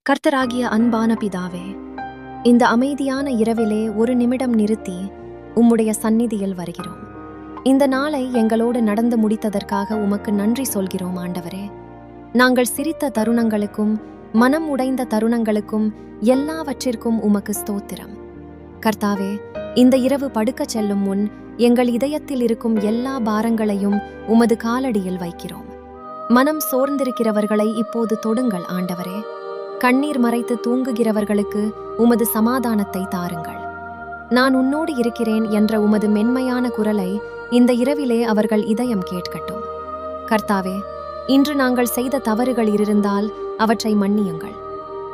கர்த்தராகிய அன்பான பிதாவே, இந்த அமைதியான இரவிலே ஒரு நிமிடம் நிறுத்தி உம்முடைய சந்நிதியில் வருகிறோம். இந்த நாளை எங்களோடு நடந்து முடித்ததற்காக உமக்கு நன்றி சொல்கிறோம் ஆண்டவரே. நாங்கள் சிரித்த தருணங்களுக்கும் மனம் உடைந்த தருணங்களுக்கும் எல்லாவற்றிற்கும் உமக்கு ஸ்தோத்திரம். கர்த்தாவே, இந்த இரவு படுக்கச் செல்லும் முன் எங்கள் இதயத்தில் இருக்கும் எல்லா பாரங்களையும் உமது காலடியில் வைக்கிறோம். மனம் சோர்ந்திருக்கிறவர்களை இப்போது தொடுங்கள் ஆண்டவரே. கண்ணீர் மறைத்து தூங்குகிறவர்களுக்கு உமது சமாதானத்தை தாருங்கள். நான் உன்னோடு இருக்கிறேன் என்ற உமது மென்மையான குரலை இந்த இரவிலே அவர்கள் இதயம் கேட்கட்டும். கர்த்தாவே, இன்று நாங்கள் செய்த தவறுகள் இருந்தால் அவற்றை மன்னியுங்கள்.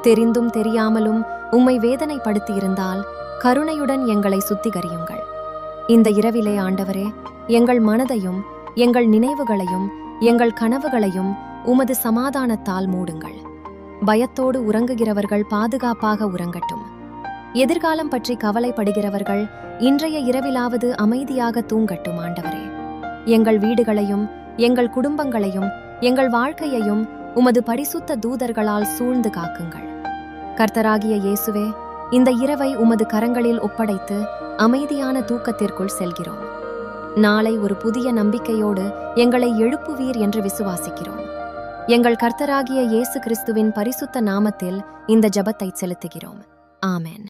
தெரிந்தும் தெரியாமலும் உம்மை வேதனைப்படுத்தியிருந்தால் கருணையுடன் எங்களை சுத்திகரியுங்கள். இந்த இரவிலே ஆண்டவரே, எங்கள் மனதையும் எங்கள் நினைவுகளையும் எங்கள் கனவுகளையும் உமது சமாதானத்தால் மூடுங்கள். பயத்தோடு உறங்குகிறவர்கள் பாதுகாப்பாக உறங்கட்டும். எதிர்காலம் பற்றி கவலைப்படுகிறவர்கள் இன்றைய இரவிலாவது அமைதியாக தூங்கட்டும் ஆண்டவரே. எங்கள் வீடுகளையும் எங்கள் குடும்பங்களையும் எங்கள் வாழ்க்கையையும் உமது பரிசுத்த தூதர்களால் சூழ்ந்து காக்குங்கள். கர்த்தராகிய இயேசுவே, இந்த இரவை உமது கரங்களில் ஒப்படைத்து அமைதியான தூக்கத்திற்குள் செல்கிறோம். நாளை ஒரு புதிய நம்பிக்கையோடு எங்களை எழுப்புவீர் என்று விசுவாசிக்கிறோம். எங்கள் கர்த்தராகிய இயேசு கிறிஸ்துவின் பரிசுத்த நாமத்தில் இந்த ஜெபத்தை செலுத்துகிறோம். ஆமென்.